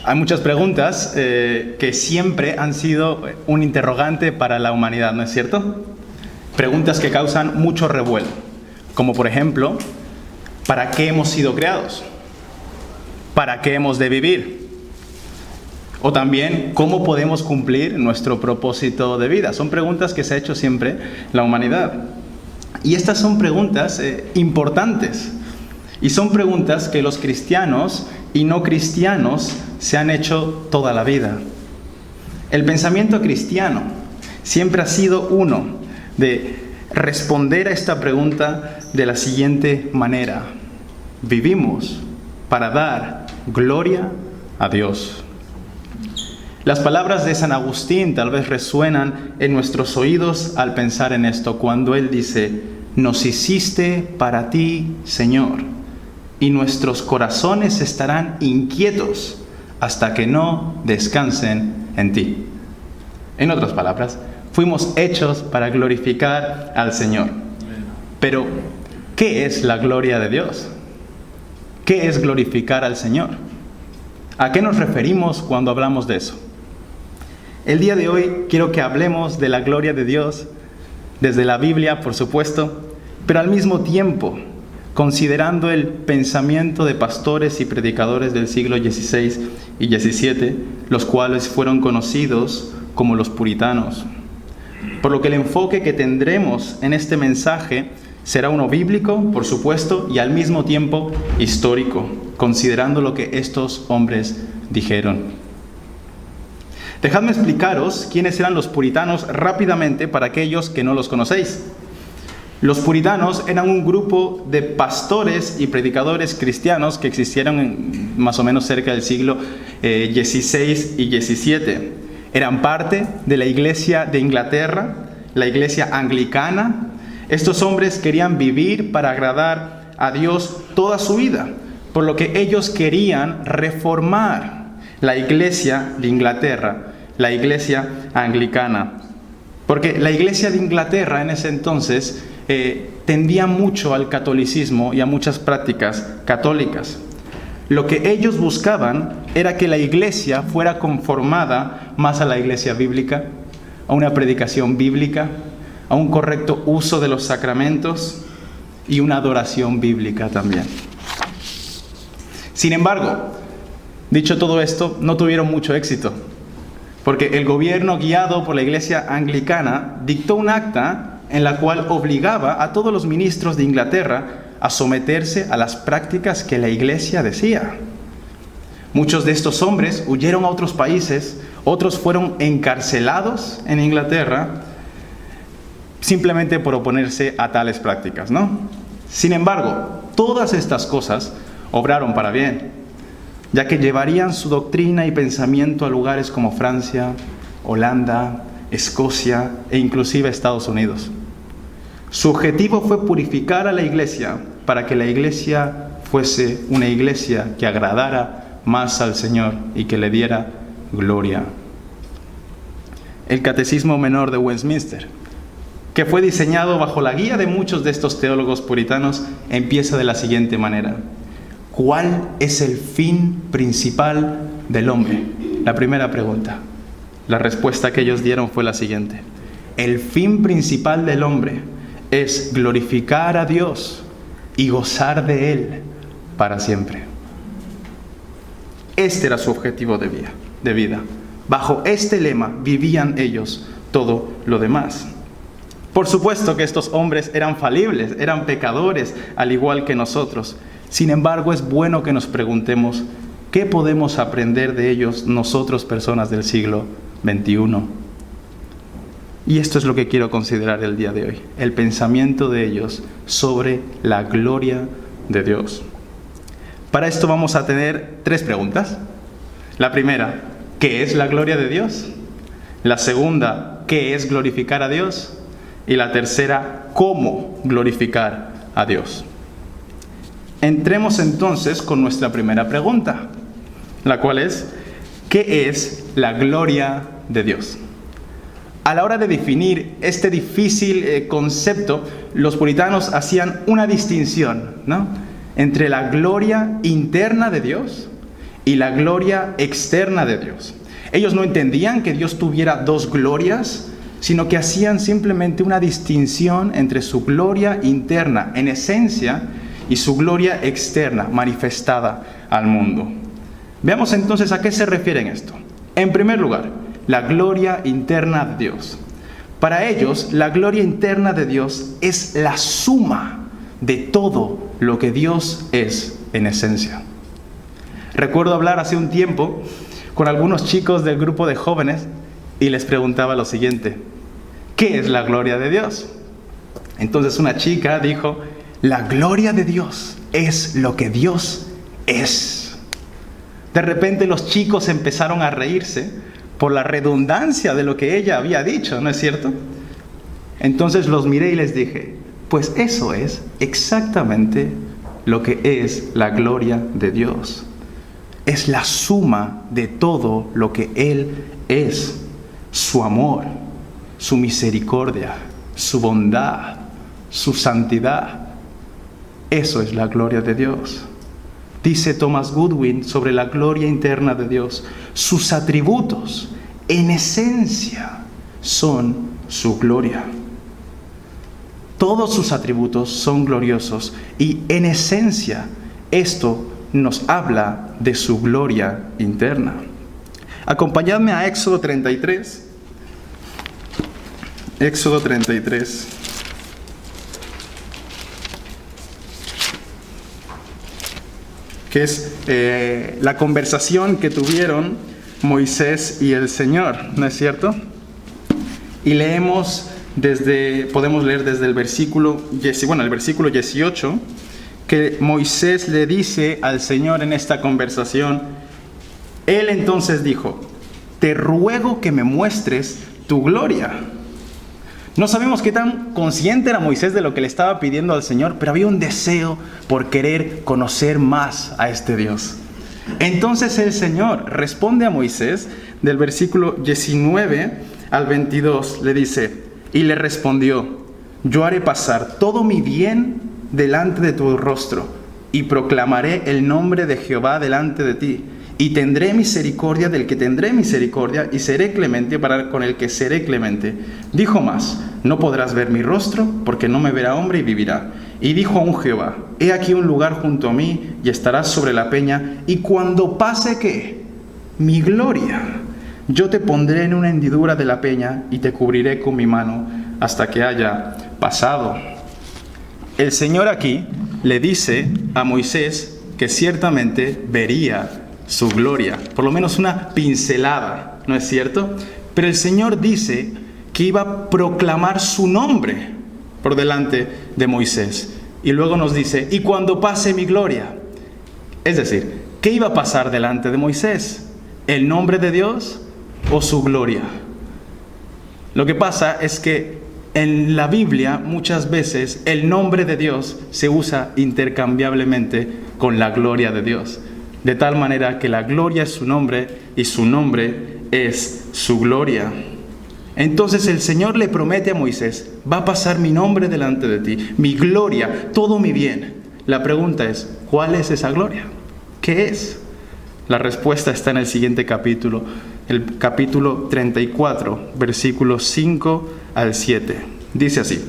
Hay muchas preguntas que siempre han sido un interrogante para la humanidad, ¿no es cierto? Preguntas que causan mucho revuelo, como por ejemplo, ¿para qué hemos sido creados? ¿Para qué hemos de vivir? O también, ¿cómo podemos cumplir nuestro propósito de vida? Son preguntas que se ha hecho siempre la humanidad. Y estas son preguntas importantes. Y son preguntas que los cristianos y no cristianos se han hecho toda la vida. El pensamiento cristiano siempre ha sido uno de responder a esta pregunta de la siguiente manera: vivimos para dar gloria a Dios. Las palabras de San Agustín tal vez resuenan en nuestros oídos al pensar en esto, cuando él dice: nos hiciste para ti, Señor, y nuestros corazones estarán inquietos hasta que no descansen en ti. En otras palabras, fuimos hechos para glorificar al Señor. Pero, ¿qué es la gloria de Dios? ¿Qué es glorificar al Señor? ¿A qué nos referimos cuando hablamos de eso? El día de hoy quiero que hablemos de la gloria de Dios desde la Biblia, por supuesto, pero al mismo tiempo considerando el pensamiento de pastores y predicadores del siglo XVI y XVII, los cuales fueron conocidos como los puritanos. Por lo que el enfoque que tendremos en este mensaje será uno bíblico, por supuesto, y al mismo tiempo histórico, considerando lo que estos hombres dijeron. Dejadme explicaros quiénes eran los puritanos rápidamente para aquellos que no los conocéis. Los puritanos eran un grupo de pastores y predicadores cristianos que existieron más o menos cerca del siglo XVI y XVII. Eran parte de la Iglesia de Inglaterra, la Iglesia anglicana. Estos hombres querían vivir para agradar a Dios toda su vida, por lo que ellos querían reformar la Iglesia de Inglaterra, la Iglesia anglicana. Porque la Iglesia de Inglaterra en ese entonces tendía mucho al catolicismo y a muchas prácticas católicas. Lo que ellos buscaban era que la iglesia fuera conformada más a la iglesia bíblica, a una predicación bíblica, a un correcto uso de los sacramentos y una adoración bíblica también. Sin embargo, dicho todo esto, no tuvieron mucho éxito, porque el gobierno guiado por la iglesia anglicana dictó un acta en la cual obligaba a todos los ministros de Inglaterra a someterse a las prácticas que la iglesia decía. Muchos de estos hombres huyeron a otros países, otros fueron encarcelados en Inglaterra simplemente por oponerse a tales prácticas, ¿no? Sin embargo, todas estas cosas obraron para bien, ya que llevarían su doctrina y pensamiento a lugares como Francia, Holanda, Escocia e inclusive Estados Unidos. Su objetivo fue purificar a la iglesia para que la iglesia fuese una iglesia que agradara más al Señor y que le diera gloria. El Catecismo Menor de Westminster, que fue diseñado bajo la guía de muchos de estos teólogos puritanos, empieza de la siguiente manera: ¿cuál es el fin principal del hombre? La primera pregunta. La respuesta que ellos dieron fue la siguiente: el fin principal del hombre es glorificar a Dios y gozar de Él para siempre. Este era su objetivo de vida. Bajo este lema vivían ellos todo lo demás. Por supuesto que estos hombres eran falibles, eran pecadores, al igual que nosotros. Sin embargo, es bueno que nos preguntemos, ¿qué podemos aprender de ellos nosotros, personas del siglo XXI? Y esto es lo que quiero considerar el día de hoy, el pensamiento de ellos sobre la gloria de Dios. Para esto vamos a tener 3 preguntas. La primera, ¿qué es la gloria de Dios? La segunda, ¿qué es glorificar a Dios? Y la tercera, ¿cómo glorificar a Dios? Entremos entonces con nuestra primera pregunta, la cual es, ¿qué es la gloria de Dios? A la hora de definir este difícil concepto, los puritanos hacían una distinción, ¿no? entre la gloria interna de Dios y la gloria externa de Dios. Ellos no entendían que Dios tuviera dos glorias, sino que hacían simplemente una distinción entre su gloria interna en esencia y su gloria externa manifestada al mundo. Veamos entonces a qué se refiere esto. En primer lugar, la gloria interna de Dios. Para ellos, la gloria interna de Dios es la suma de todo lo que Dios es en esencia. Recuerdo hablar hace un tiempo con algunos chicos del grupo de jóvenes y les preguntaba lo siguiente: ¿qué es la gloria de Dios? Entonces una chica dijo: la gloria de Dios es lo que Dios es. De repente los chicos empezaron a reírse por la redundancia de lo que ella había dicho, ¿no es cierto? Entonces los miré y les dije: pues eso es exactamente lo que es la gloria de Dios. Es la suma de todo lo que Él es: su amor, su misericordia, su bondad, su santidad. Eso es la gloria de Dios. Dice Thomas Goodwin sobre la gloria interna de Dios: sus atributos, en esencia, son su gloria. Todos sus atributos son gloriosos y en esencia esto nos habla de su gloria interna. Acompañadme a Éxodo 33. Éxodo 33. Que es la conversación que tuvieron Moisés y el Señor, ¿no es cierto? Y podemos leer desde el versículo 18, que Moisés le dice al Señor en esta conversación. Él entonces dijo: te ruego que me muestres tu gloria. No sabemos qué tan consciente era Moisés de lo que le estaba pidiendo al Señor, pero había un deseo por querer conocer más a este Dios. Entonces el Señor responde a Moisés, del versículo 19 al 22, le dice: y le respondió: yo haré pasar todo mi bien delante de tu rostro, y proclamaré el nombre de Jehová delante de ti, y tendré misericordia del que tendré misericordia, y seré clemente para con el que seré clemente. Dijo más: no podrás ver mi rostro, porque no me verá hombre y vivirá. Y dijo aún Jehová: he aquí un lugar junto a mí, y estarás sobre la peña, y cuando pase, ¿qué? Mi gloria, yo te pondré en una hendidura de la peña, y te cubriré con mi mano hasta que haya pasado. El Señor aquí le dice a Moisés que ciertamente vería su gloria, por lo menos una pincelada, ¿no es cierto? Pero el Señor dice que iba a proclamar su nombre por delante de Moisés. Y luego nos dice: y cuando pase mi gloria. Es decir, ¿qué iba a pasar delante de Moisés? ¿El nombre de Dios o su gloria? Lo que pasa es que en la Biblia muchas veces el nombre de Dios se usa intercambiablemente con la gloria de Dios. De tal manera que la gloria es su nombre y su nombre es su gloria. Entonces el Señor le promete a Moisés: va a pasar mi nombre delante de ti, mi gloria, todo mi bien. La pregunta es: ¿cuál es esa gloria? ¿Qué es? La respuesta está en el siguiente capítulo, el capítulo 34, versículos 5 al 7. Dice así: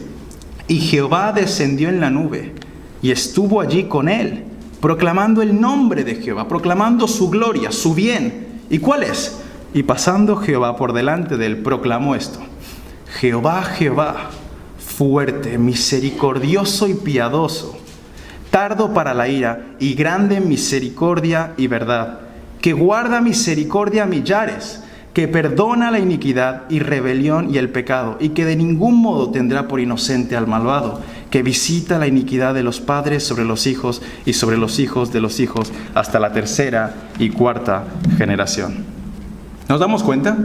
y Jehová descendió en la nube y estuvo allí con él, proclamando el nombre de Jehová, proclamando su gloria, su bien. ¿Y cuál es? Y pasando Jehová por delante de él, proclamó esto: Jehová, Jehová, fuerte, misericordioso y piadoso, tardo para la ira y grande en misericordia y verdad, que guarda misericordia a millares, que perdona la iniquidad y rebelión y el pecado, y que de ningún modo tendrá por inocente al malvado, que visita la iniquidad de los padres sobre los hijos y sobre los hijos de los hijos hasta la tercera y cuarta generación. ¿Nos damos cuenta?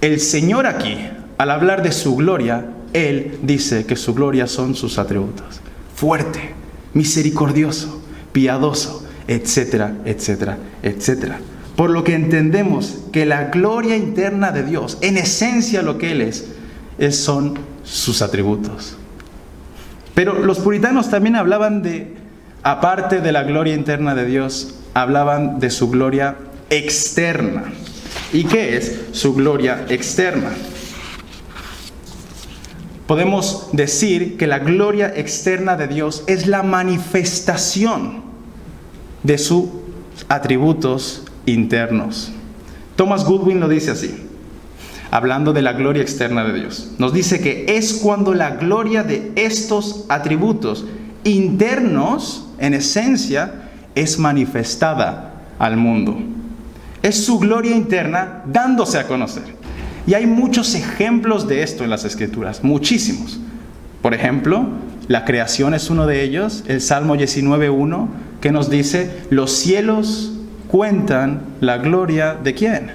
El Señor aquí, al hablar de su gloria, Él dice que su gloria son sus atributos: fuerte, misericordioso, piadoso, etcétera, etcétera, etcétera. Por lo que entendemos que la gloria interna de Dios, en esencia lo que Él son sus atributos. Pero los puritanos también hablaban de Aparte de la gloria interna de Dios, hablaban de su gloria externa. ¿Y qué es su gloria externa? Podemos decir que la gloria externa de Dios es la manifestación de sus atributos internos. Thomas Goodwin lo dice así, hablando de la gloria externa de Dios. Nos dice que es cuando la gloria de estos atributos internos, en esencia, es manifestada al mundo. Es su gloria interna dándose a conocer. Y hay muchos ejemplos de esto en las Escrituras, muchísimos. Por ejemplo, la creación es uno de ellos, el Salmo 19:1, que nos dice, los cielos cuentan la gloria ¿de quién?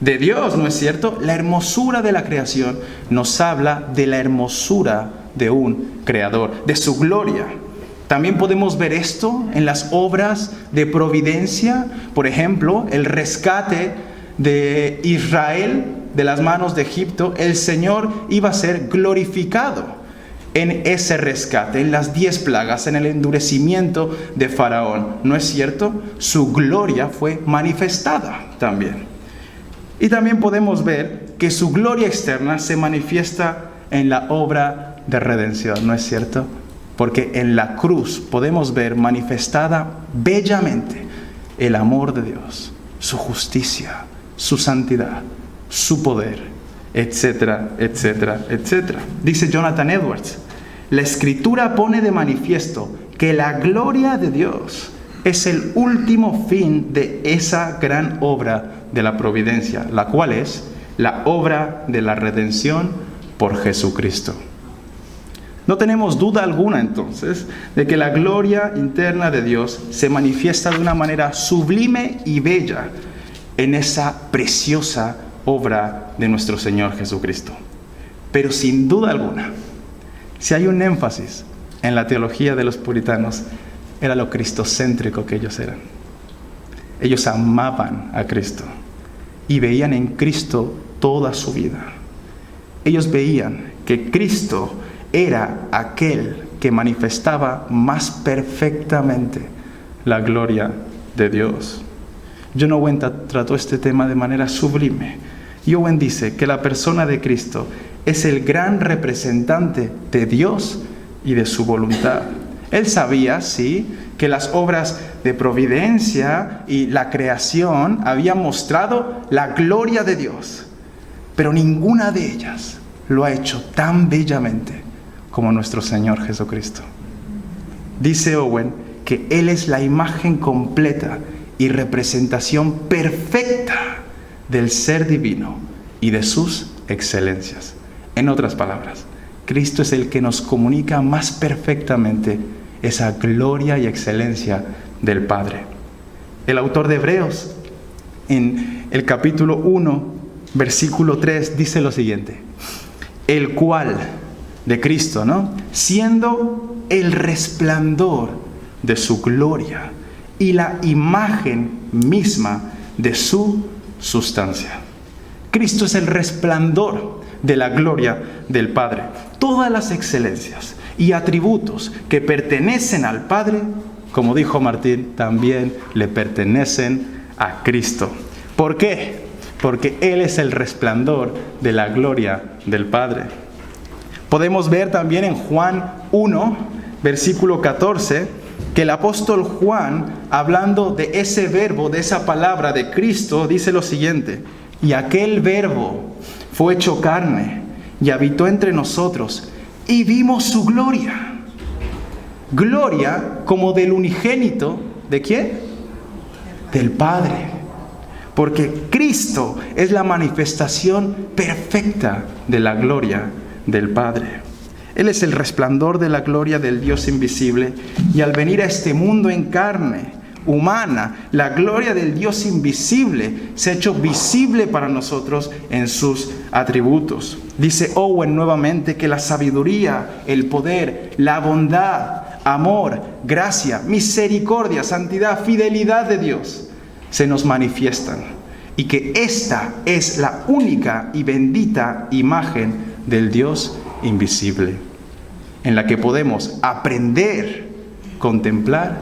De Dios, ¿no es cierto? La hermosura de la creación nos habla de la hermosura de un creador, de su gloria. También podemos ver esto en las obras de providencia, por ejemplo, el rescate de Israel de las manos de Egipto. El Señor iba a ser glorificado en ese rescate, en las 10 plagas, en el endurecimiento de Faraón. ¿No es cierto? Su gloria fue manifestada también. Y también podemos ver que su gloria externa se manifiesta en la obra de redención, ¿no es cierto? Porque en la cruz podemos ver manifestada bellamente el amor de Dios, su justicia, su santidad, su poder, etcétera, etcétera, etcétera. Dice Jonathan Edwards, la Escritura pone de manifiesto que la gloria de Dios es el último fin de esa gran obra de la providencia, la cual es la obra de la redención por Jesucristo. No tenemos duda alguna entonces de que la gloria interna de Dios se manifiesta de una manera sublime y bella en esa preciosa obra de nuestro Señor Jesucristo. Pero sin duda alguna, si hay un énfasis en la teología de los puritanos, era lo cristocéntrico que ellos eran. Ellos amaban a Cristo y veían en Cristo toda su vida. Ellos veían que Cristo era aquel que manifestaba más perfectamente la gloria de Dios. John Owen trató este tema de manera sublime. Y Owen dice que la persona de Cristo es el gran representante de Dios y de su voluntad. Él sabía, sí, que las obras de providencia y la creación habían mostrado la gloria de Dios, pero ninguna de ellas lo ha hecho tan bellamente como nuestro Señor Jesucristo. Dice Owen que Él es la imagen completa y representación perfecta del ser divino y de sus excelencias. En otras palabras, Cristo es el que nos comunica más perfectamente esa gloria y excelencia del Padre. El autor de Hebreos, en el capítulo 1, versículo 3, dice lo siguiente: el cual, de Cristo, ¿no?, siendo el resplandor de su gloria y la imagen misma de su sustancia. Cristo es el resplandor de la gloria del Padre. Todas las excelencias y atributos que pertenecen al Padre, como dijo Martín, también le pertenecen a Cristo. ¿Por qué? Porque Él es el resplandor de la gloria del Padre. Podemos ver también en Juan 1, versículo 14, que el apóstol Juan, hablando de ese verbo, de esa palabra de Cristo, dice lo siguiente: y aquel verbo fue hecho carne y habitó entre nosotros, y vimos su gloria. Gloria como del unigénito, ¿de quién? Del Padre. Porque Cristo es la manifestación perfecta de la gloria del Padre. Él es el resplandor de la gloria del Dios invisible, y al venir a este mundo en carne humana, la gloria del Dios invisible se ha hecho visible para nosotros en sus atributos. Dice Owen nuevamente que la sabiduría, el poder, la bondad, amor, gracia, misericordia, santidad, fidelidad de Dios se nos manifiestan, y que esta es la única y bendita imagen del Dios invisible, en la que podemos aprender contemplar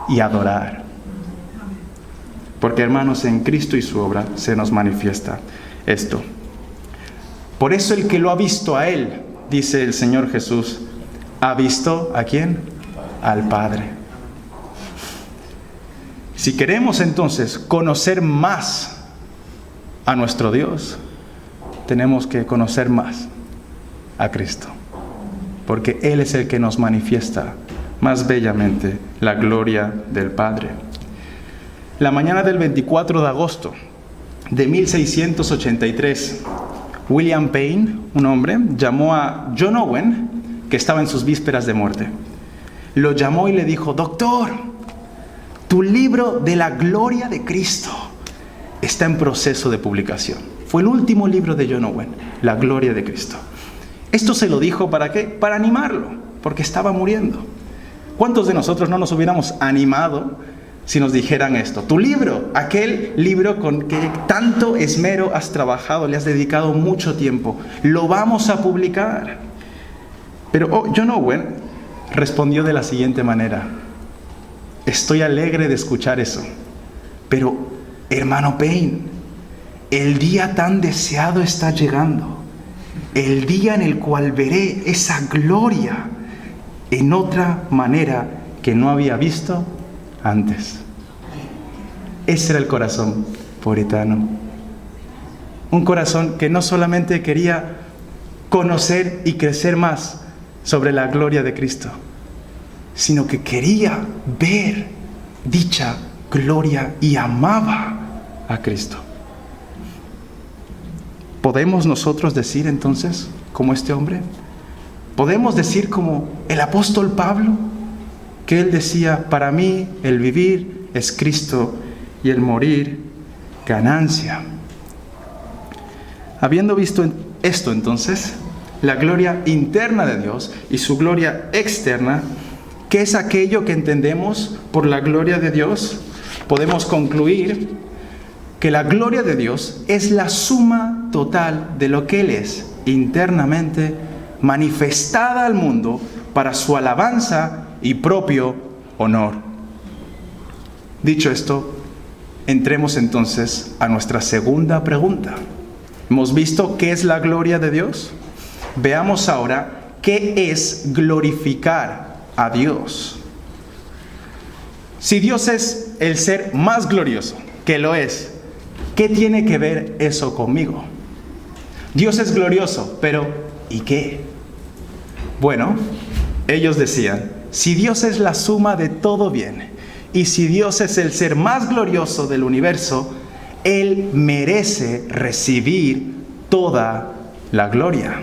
y adorar. Porque, hermanos, en Cristo y su obra se nos manifiesta esto. Por eso el que lo ha visto a Él, dice el Señor Jesús, ¿ha visto a quién? Al Padre. Si queremos entonces conocer más a nuestro Dios, tenemos que conocer más a Cristo. Porque Él es el que nos manifiesta más bellamente la gloria del Padre. La mañana del 24 de agosto de 1683, William Payne, un hombre, llamó a John Owen, que estaba en sus vísperas de muerte. Lo llamó y le dijo: doctor, tu libro de la gloria de Cristo está en proceso de publicación. Fue el último libro de John Owen, La gloria de Cristo. Esto se lo dijo ¿para qué? Para animarlo, porque estaba muriendo. ¿Cuántos de nosotros no nos hubiéramos animado si nos dijeran esto? Tu libro, aquel libro con que tanto esmero has trabajado, le has dedicado mucho tiempo, lo vamos a publicar. Pero John Owen respondió de la siguiente manera: estoy alegre de escuchar eso, pero hermano Payne, el día tan deseado está llegando, el día en el cual veré esa gloria en otra manera que no había visto antes. Ese era el corazón puritano. Un corazón que no solamente quería conocer y crecer más sobre la gloria de Cristo, sino que quería ver dicha gloria y amaba a Cristo. ¿Podemos nosotros decir entonces como este hombre? ¿Podemos decir como el apóstol Pablo, que él decía: para mí el vivir es Cristo y el morir ganancia? Habiendo visto esto entonces, la gloria interna de Dios y su gloria externa, ¿qué es aquello que entendemos por la gloria de Dios? Podemos concluir que la gloria de Dios es la suma total de lo que Él es internamente, manifestada al mundo para su alabanza y propio honor. Dicho esto, entremos entonces a nuestra segunda pregunta. Hemos visto qué es la gloria de Dios. Veamos ahora qué es glorificar a Dios. Si Dios es el ser más glorioso, que lo es, ¿qué tiene que ver eso conmigo? Dios es glorioso, pero ¿y qué? Bueno, ellos decían: si Dios es la suma de todo bien, y si Dios es el ser más glorioso del universo, Él merece recibir toda la gloria.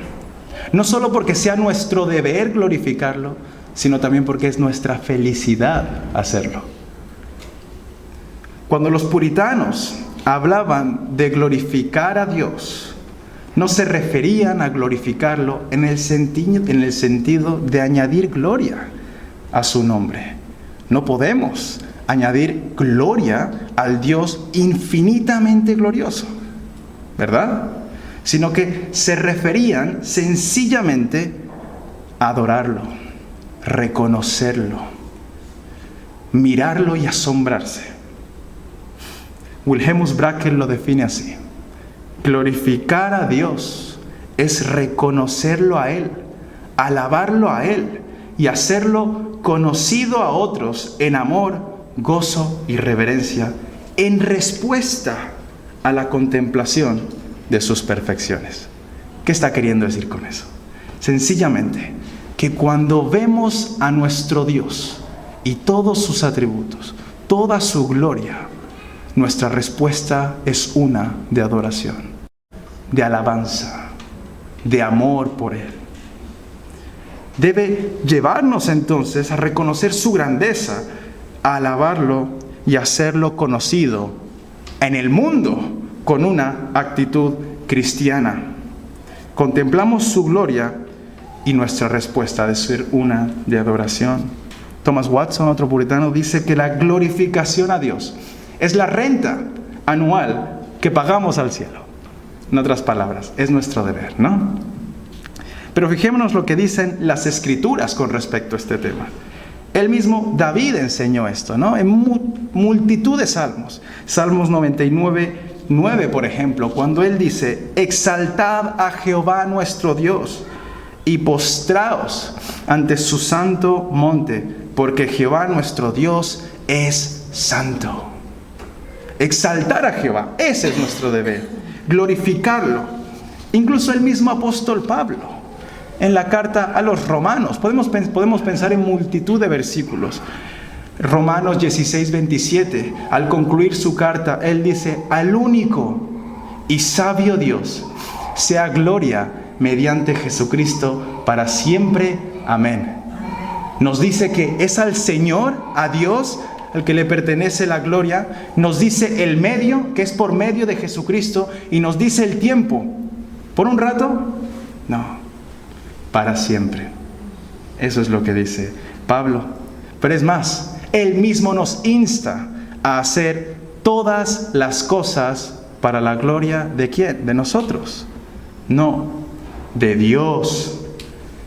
No solo porque sea nuestro deber glorificarlo, sino también porque es nuestra felicidad hacerlo. Cuando los puritanos hablaban de glorificar a Dios, no se referían a glorificarlo en el sentido de añadir gloria a su nombre. No podemos añadir gloria al Dios infinitamente glorioso, ¿verdad? Sino que se referían sencillamente a adorarlo, reconocerlo, mirarlo y asombrarse. Wilhelmus Brakel lo define así: glorificar a Dios es reconocerlo a Él, alabarlo a Él y hacerlo conocido a otros en amor, gozo y reverencia, en respuesta a la contemplación de sus perfecciones. ¿Qué está queriendo decir con eso? Sencillamente, que cuando vemos a nuestro Dios y todos sus atributos, toda su gloria, nuestra respuesta es una de adoración, de alabanza, de amor por Él. Debe llevarnos entonces a reconocer su grandeza, a alabarlo y hacerlo conocido en el mundo con una actitud cristiana. Contemplamos su gloria y nuestra respuesta debe ser una de adoración. Thomas Watson, otro puritano, dice que la glorificación a Dios es la renta anual que pagamos al cielo. En otras palabras, es nuestro deber, ¿no? Pero fijémonos lo que dicen las Escrituras con respecto a este tema. El mismo David enseñó esto, ¿no? En multitud de salmos. Salmos 99:9, por ejemplo, cuando él dice: exaltad a Jehová nuestro Dios y postraos ante su santo monte, porque Jehová nuestro Dios es santo. Exaltar a Jehová, ese es nuestro deber, glorificarlo. Incluso el mismo apóstol Pablo, en la carta a los romanos, podemos pensar en multitud de versículos. Romanos 16:27, al concluir su carta, él dice: al único y sabio Dios sea gloria mediante Jesucristo para siempre. Amén. Nos dice que es al Señor, a Dios, al que le pertenece la gloria. Nos dice el medio, que es por medio de Jesucristo, y nos dice el tiempo. ¿Por un rato? No, para siempre. Eso es lo que dice Pablo. Pero es más, él mismo nos insta a hacer todas las cosas para la gloria ¿de quién? De nosotros. No, de Dios.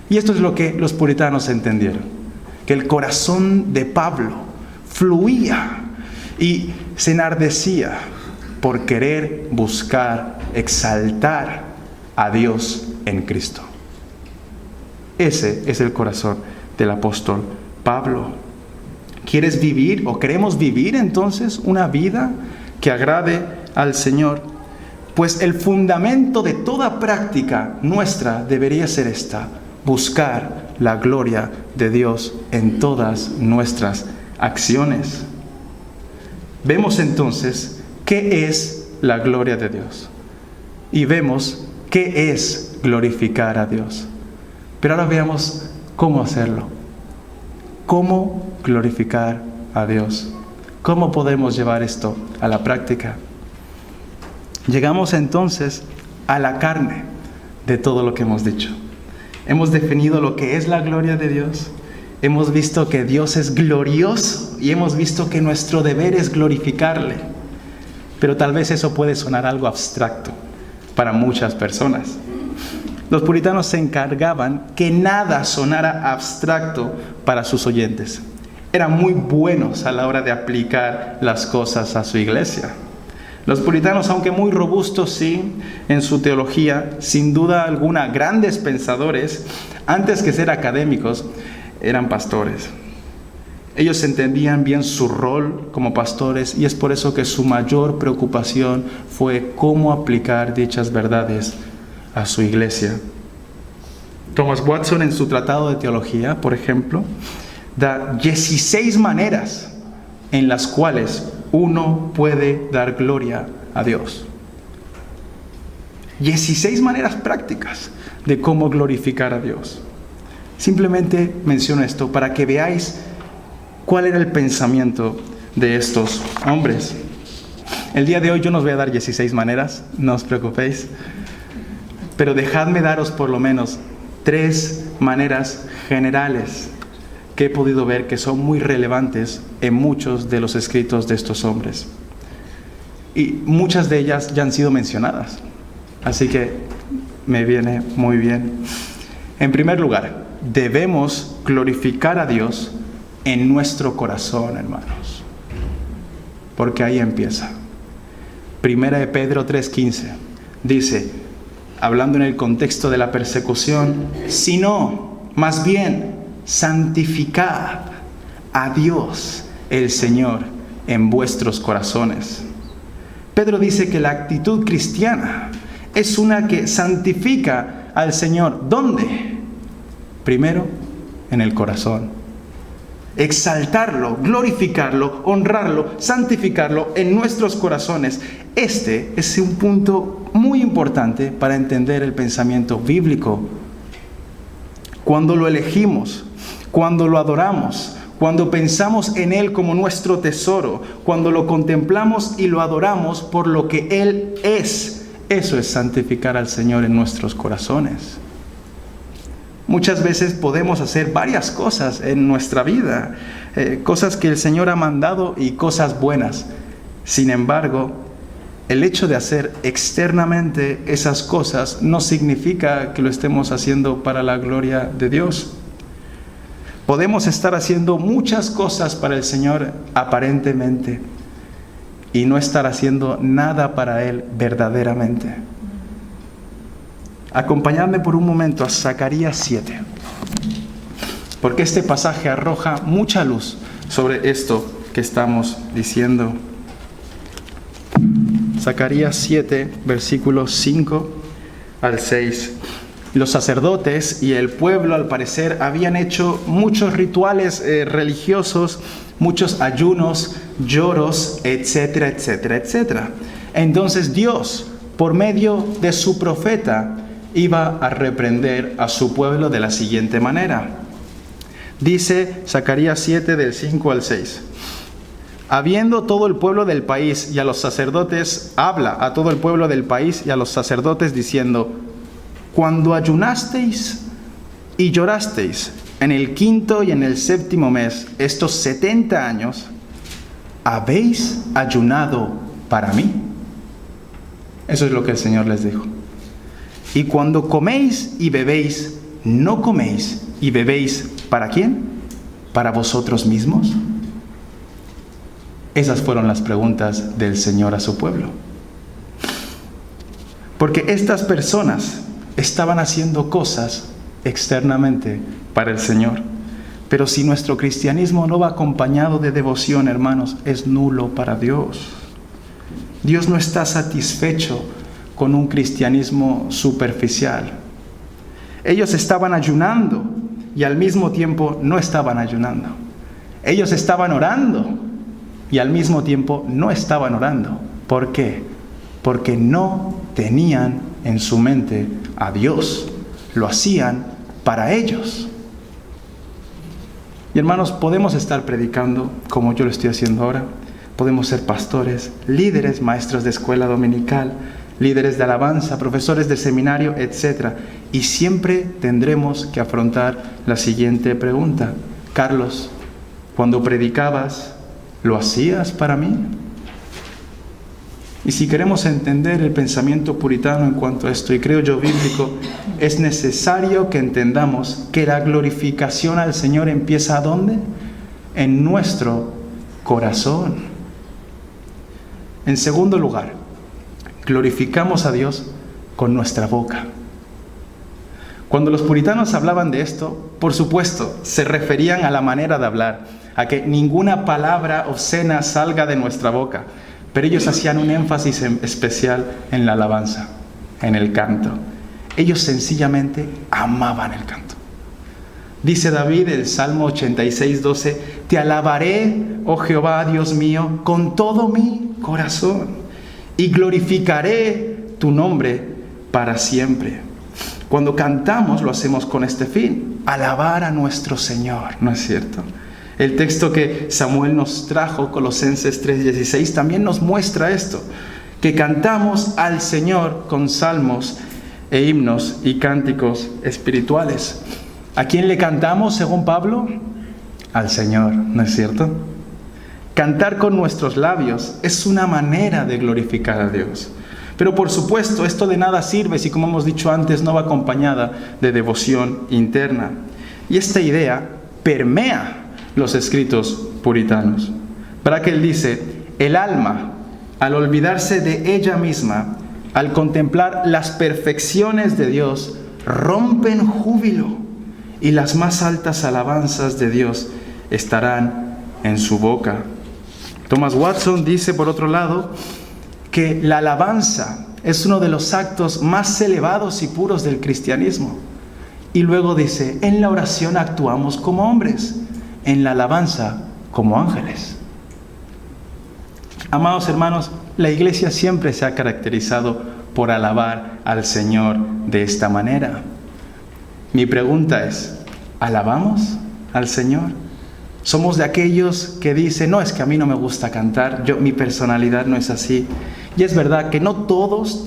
Y esto es lo que los puritanos entendieron, que el corazón de Pablo fluía y se enardecía por querer buscar, exaltar a Dios en Cristo. Ese es el corazón del apóstol Pablo. ¿Quieres vivir o queremos vivir entonces una vida que agrade al Señor? Pues el fundamento de toda práctica nuestra debería ser esta: buscar la gloria de Dios en todas nuestras acciones. Vemos entonces qué es la gloria de Dios y vemos qué es glorificar a Dios. Pero ahora veamos cómo hacerlo. ¿Cómo glorificar a Dios? ¿Cómo podemos llevar esto a la práctica? Llegamos entonces a la carne de todo lo que hemos dicho. Hemos definido lo que es la gloria de Dios. Hemos visto que Dios es glorioso y hemos visto que nuestro deber es glorificarle. Pero tal vez eso puede sonar algo abstracto para muchas personas. Los puritanos se encargaban que nada sonara abstracto para sus oyentes. Eran muy buenos a la hora de aplicar las cosas a su iglesia. Los puritanos, aunque muy robustos, sí, en su teología, sin duda alguna, grandes pensadores, antes que ser académicos, eran pastores. Ellos entendían bien su rol como pastores y es por eso que su mayor preocupación fue cómo aplicar dichas verdades a su iglesia. Thomas Watson, en su tratado de teología, por ejemplo, da 16 maneras en las cuales uno puede dar gloria a Dios. 16 maneras prácticas de cómo glorificar a Dios. Simplemente menciono esto para que veáis cuál era el pensamiento de estos hombres. El día de hoy yo no os voy a dar 16 maneras, no os preocupéis, pero dejadme daros por lo menos 3 maneras generales que he podido ver que son muy relevantes en muchos de los escritos de estos hombres. Y muchas de ellas ya han sido mencionadas, así que me viene muy bien. En primer lugar, debemos glorificar a Dios en nuestro corazón, hermanos, porque ahí empieza. Primera de Pedro 3:15 dice, hablando en el contexto de la persecución: sino, más bien, santificad a Dios el Señor en vuestros corazones. Pedro dice que la actitud cristiana es una que santifica al Señor. ¿Dónde? Primero, en el corazón. Exaltarlo, glorificarlo, honrarlo, santificarlo en nuestros corazones. Este es un punto muy importante para entender el pensamiento bíblico. Cuando lo elegimos, cuando lo adoramos, cuando pensamos en Él como nuestro tesoro, cuando lo contemplamos y lo adoramos por lo que Él es, eso es santificar al Señor en nuestros corazones. Muchas veces podemos hacer varias cosas en nuestra vida, cosas que el Señor ha mandado y cosas buenas. Sin embargo, el hecho de hacer externamente esas cosas no significa que lo estemos haciendo para la gloria de Dios. Podemos estar haciendo muchas cosas para el Señor aparentemente y no estar haciendo nada para Él verdaderamente. Acompañadme por un momento a Zacarías 7, porque este pasaje arroja mucha luz sobre esto que estamos diciendo. Zacarías 7, versículos 5 al 6. Los sacerdotes y el pueblo, al parecer, habían hecho muchos rituales religiosos, muchos ayunos, lloros, etcétera, etcétera, etcétera. Entonces Dios, por medio de su profeta, iba a reprender a su pueblo de la siguiente manera. Dice Zacarías 7, del 5 al 6. Habiendo todo el pueblo del país y a los sacerdotes, habla a todo el pueblo del país y a los sacerdotes diciendo: cuando ayunasteis y llorasteis en el 5º y en el 7º mes, estos 70 años, ¿habéis ayunado para mí? Eso es lo que el Señor les dijo. Y cuando coméis y bebéis, ¿no coméis y bebéis para quién? ¿Para vosotros mismos? Esas fueron las preguntas del Señor a su pueblo. Porque estas personas estaban haciendo cosas externamente para el Señor. Pero si nuestro cristianismo no va acompañado de devoción, hermanos, es nulo para Dios. Dios no está satisfecho con un cristianismo superficial. Ellos estaban ayunando y al mismo tiempo no estaban ayunando. Ellos estaban orando y al mismo tiempo no estaban orando. ¿Por qué? Porque no tenían en su mente a Dios. Lo hacían para ellos. Y hermanos, podemos estar predicando como yo lo estoy haciendo ahora. Podemos ser pastores, líderes, maestros de escuela dominical, líderes de alabanza, profesores de seminario, etc. Y siempre tendremos que afrontar la siguiente pregunta. Carlos, cuando predicabas, ¿lo hacías para mí? Y si queremos entender el pensamiento puritano en cuanto a esto, y creo yo bíblico, es necesario que entendamos que la glorificación al Señor empieza ¿dónde? En nuestro corazón. En segundo lugar, glorificamos a Dios con nuestra boca. Cuando los puritanos hablaban de esto, por supuesto, se referían a la manera de hablar, a que ninguna palabra obscena salga de nuestra boca. Pero ellos hacían un énfasis especial en la alabanza, en el canto. Ellos sencillamente amaban el canto. Dice David, el Salmo 86:12, te alabaré, oh Jehová, Dios mío, con todo mi corazón, y glorificaré tu nombre para siempre. Cuando cantamos lo hacemos con este fin, alabar a nuestro Señor, ¿no es cierto? El texto que Samuel nos trajo, Colosenses 3:16, también nos muestra esto, que cantamos al Señor con salmos e himnos y cánticos espirituales. ¿A quién le cantamos, según Pablo? Al Señor, ¿no es cierto? Cantar con nuestros labios es una manera de glorificar a Dios. Pero por supuesto, esto de nada sirve si, como hemos dicho antes, no va acompañada de devoción interna. Y esta idea permea los escritos puritanos. Brakel dice, el alma, al olvidarse de ella misma, al contemplar las perfecciones de Dios, rompe en júbilo, y las más altas alabanzas de Dios estarán en su boca. Thomas Watson dice, por otro lado, que la alabanza es uno de los actos más elevados y puros del cristianismo. Y luego dice, en la oración actuamos como hombres, en la alabanza como ángeles. Amados hermanos, la iglesia siempre se ha caracterizado por alabar al Señor de esta manera. Mi pregunta es, ¿alabamos al Señor? Somos de aquellos que dicen, no, es que a mí no me gusta cantar, mi personalidad no es así. Y es verdad que no todos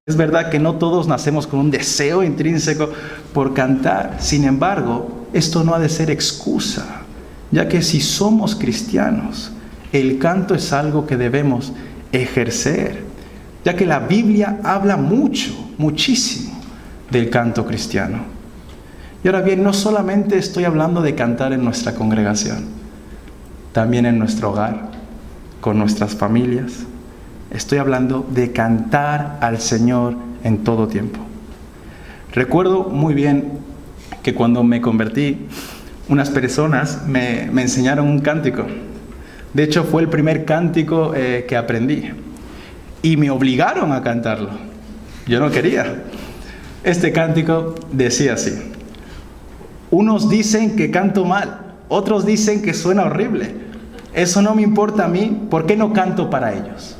es verdad que no todos nacemos con un deseo intrínseco por cantar. Sin embargo, esto no ha de ser excusa, ya que si somos cristianos, el canto es algo que debemos ejercer, ya que la Biblia habla muchísimo del canto cristiano. Y ahora bien, no solamente estoy hablando de cantar en nuestra congregación, también en nuestro hogar, con nuestras familias. Estoy hablando de cantar al Señor en todo tiempo. Recuerdo muy bien que cuando me convertí, unas personas me enseñaron un cántico. De hecho, fue el primer cántico que aprendí. Y me obligaron a cantarlo. Yo no quería. Este cántico decía así: unos dicen que canto mal, otros dicen que suena horrible. Eso no me importa a mí, ¿por qué no canto para ellos?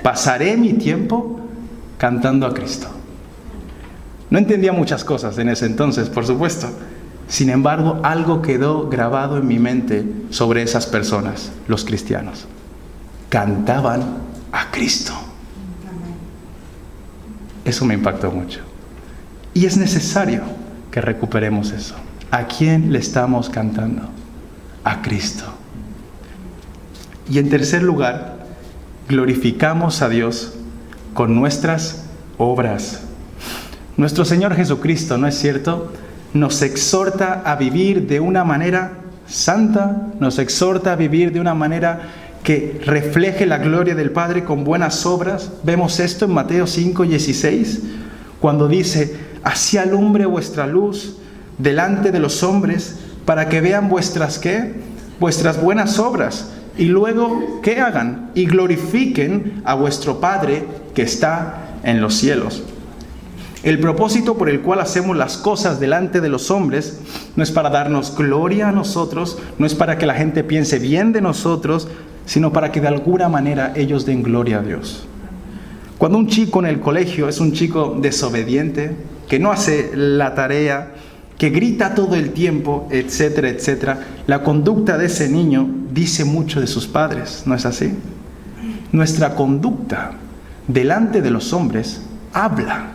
Pasaré mi tiempo cantando a Cristo. No entendía muchas cosas en ese entonces, por supuesto. Sin embargo, algo quedó grabado en mi mente sobre esas personas, los cristianos. Cantaban a Cristo. Eso me impactó mucho. Y es necesario que recuperemos eso. ¿A quién le estamos cantando? A Cristo. Y en tercer lugar, glorificamos a Dios con nuestras obras. Nuestro Señor Jesucristo, ¿no es cierto?, nos exhorta a vivir de una manera santa, nos exhorta a vivir de una manera que refleje la gloria del Padre con buenas obras. Vemos esto en Mateo 5:16, cuando dice: así alumbre vuestra luz delante de los hombres, para que vean vuestras ¿qué? Vuestras buenas obras, y luego ¿qué hagan? Y glorifiquen a vuestro Padre que está en los cielos. El propósito por el cual hacemos las cosas delante de los hombres no es para darnos gloria a nosotros, no es para que la gente piense bien de nosotros, sino para que de alguna manera ellos den gloria a Dios. Cuando un chico en el colegio es un chico desobediente, que no hace la tarea, que grita todo el tiempo, etcétera, etcétera, la conducta de ese niño dice mucho de sus padres, ¿no es así? Nuestra conducta delante de los hombres habla.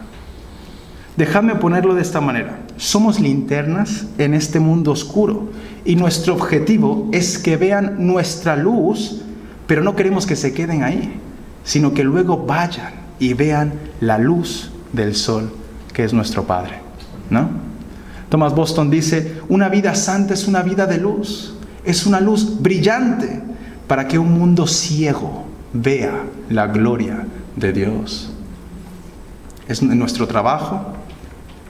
Dejadme ponerlo de esta manera: somos linternas en este mundo oscuro y nuestro objetivo es que vean nuestra luz, pero no queremos que se queden ahí, sino que luego vayan y vean la luz del sol, que es nuestro Padre, ¿no? Thomas Boston dice: una vida santa es una vida de luz, es una luz brillante para que un mundo ciego vea la gloria de Dios. Es en nuestro trabajo,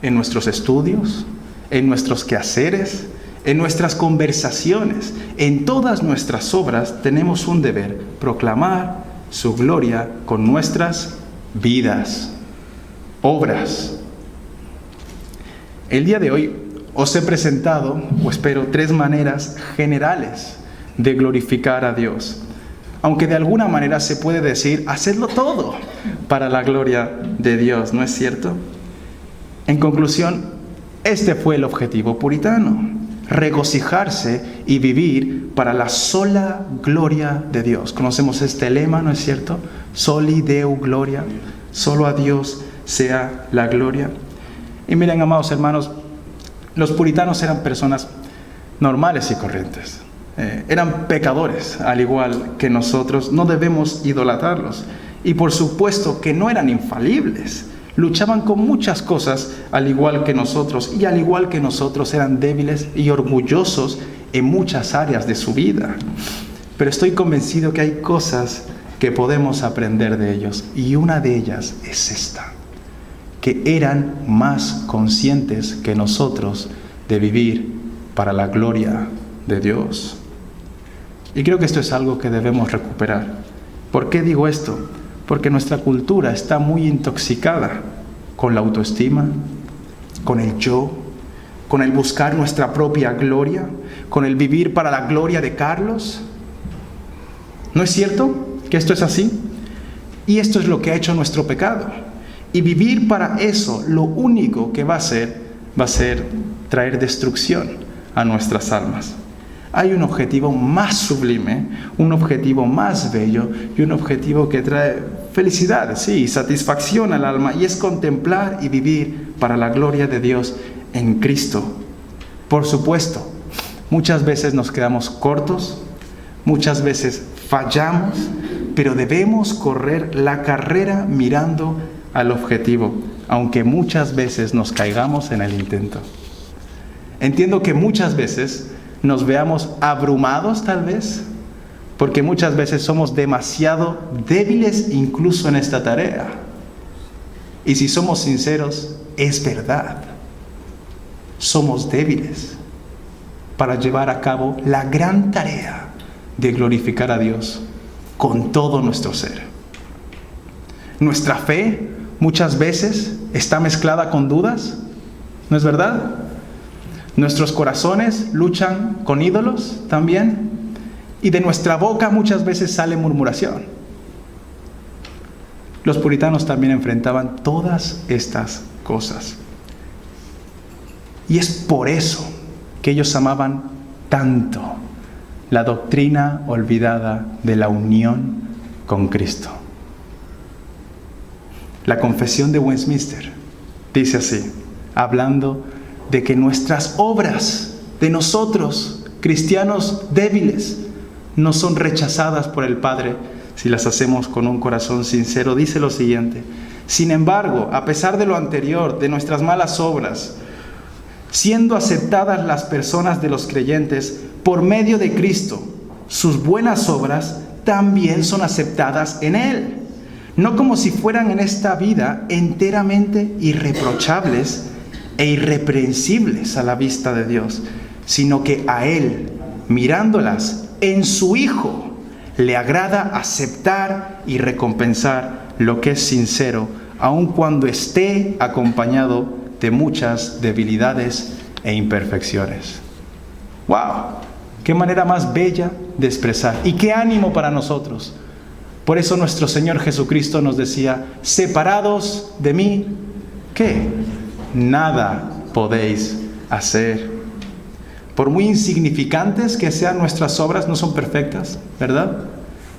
en nuestros estudios, en nuestros quehaceres, en nuestras conversaciones, en todas nuestras obras tenemos un deber: proclamar su gloria con nuestras vidas, obras. El día de hoy os he presentado, o espero, 3 maneras generales de glorificar a Dios. Aunque de alguna manera se puede decir: hacedlo todo para la gloria de Dios, ¿no es cierto? En conclusión, este fue el objetivo puritano: regocijarse y vivir para la sola gloria de Dios. Conocemos este lema, ¿no es cierto? Soli Deo Gloria, solo a Dios sea la gloria. Y miren, amados hermanos, los puritanos eran personas normales y corrientes. Eran pecadores, al igual que nosotros. No debemos idolatrarlos. Y por supuesto que no eran infalibles. Luchaban con muchas cosas, al igual que nosotros. Y al igual que nosotros eran débiles y orgullosos en muchas áreas de su vida. Pero estoy convencido que hay cosas que podemos aprender de ellos. Y una de ellas es esta: que eran más conscientes que nosotros de vivir para la gloria de Dios. Y creo que esto es algo que debemos recuperar. ¿Por qué digo esto? Porque nuestra cultura está muy intoxicada con la autoestima, con el yo, con el buscar nuestra propia gloria, con el vivir para la gloria de Carlos. ¿No es cierto que esto es así? Y esto es lo que ha hecho nuestro pecado. Y vivir para eso, lo único que va a hacer traer destrucción a nuestras almas. Hay un objetivo más sublime, un objetivo más bello y un objetivo que trae felicidad, sí, satisfacción al alma, y es contemplar y vivir para la gloria de Dios en Cristo. Por supuesto, muchas veces nos quedamos cortos, muchas veces fallamos, pero debemos correr la carrera mirando al objetivo, aunque muchas veces nos caigamos en el intento. Entiendo que muchas veces nos veamos abrumados tal vez, porque muchas veces somos demasiado débiles incluso en esta tarea. Y si somos sinceros, es verdad. Somos débiles para llevar a cabo la gran tarea de glorificar a Dios con todo nuestro ser. Nuestra fe muchas veces está mezclada con dudas, ¿no es verdad? Nuestros corazones luchan con ídolos también, y de nuestra boca muchas veces sale murmuración. Los puritanos también enfrentaban todas estas cosas. Y es por eso que ellos amaban tanto la doctrina olvidada de la unión con Cristo. La Confesión de Westminster dice así, hablando de que nuestras obras de nosotros, cristianos débiles, no son rechazadas por el Padre si las hacemos con un corazón sincero. Dice lo siguiente: sin embargo, a pesar de lo anterior, de nuestras malas obras, siendo aceptadas las personas de los creyentes por medio de Cristo, sus buenas obras también son aceptadas en Él, no como si fueran en esta vida enteramente irreprochables e irreprensibles a la vista de Dios, sino que a Él, mirándolas en su Hijo, le agrada aceptar y recompensar lo que es sincero, aun cuando esté acompañado de muchas debilidades e imperfecciones. ¡Wow! ¡Qué manera más bella de expresar! ¡Y qué ánimo para nosotros! Por eso nuestro Señor Jesucristo nos decía: separados de mí, ¿qué? Nada podéis hacer. Por muy insignificantes que sean nuestras obras, no son perfectas, ¿verdad?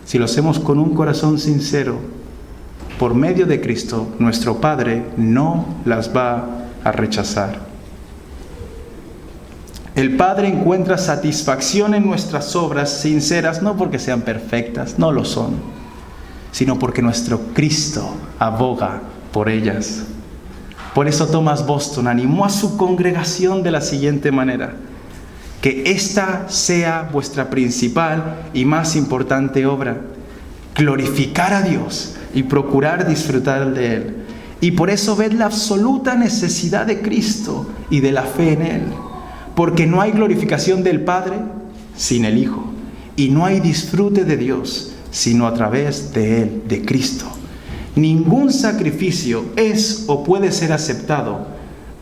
Si lo hacemos con un corazón sincero, por medio de Cristo, nuestro Padre no las va a rechazar. El Padre encuentra satisfacción en nuestras obras sinceras, no porque sean perfectas, no lo son, sino porque nuestro Cristo aboga por ellas. Por eso Thomas Boston animó a su congregación de la siguiente manera: que esta sea vuestra principal y más importante obra, glorificar a Dios y procurar disfrutar de Él. Y por eso ved la absoluta necesidad de Cristo y de la fe en Él, porque no hay glorificación del Padre sin el Hijo, y no hay disfrute de Dios sino a través de Él, de Cristo. Ningún sacrificio es o puede ser aceptado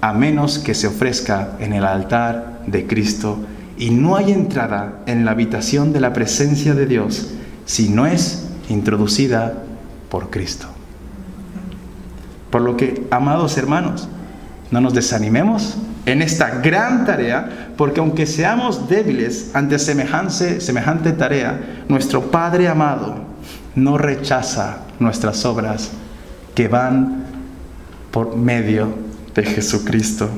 a menos que se ofrezca en el altar de Cristo, y no hay entrada en la habitación de la presencia de Dios si no es introducida por Cristo. Por lo que, amados hermanos, no nos desanimemos en esta gran tarea, porque aunque seamos débiles ante semejante tarea, nuestro Padre amado no rechaza nuestras obras que van por medio de Jesucristo.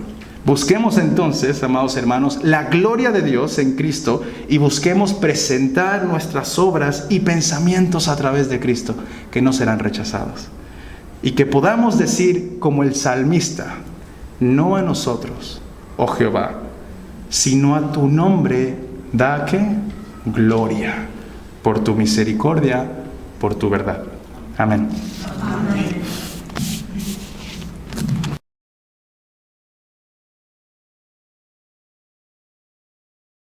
Busquemos entonces, amados hermanos, la gloria de Dios en Cristo, y busquemos presentar nuestras obras y pensamientos a través de Cristo, que no serán rechazados. Y que podamos decir como el salmista: no a nosotros, oh Jehová, sino a tu nombre da ¿qué? Gloria, por tu misericordia, por tu verdad. Amén. Amén.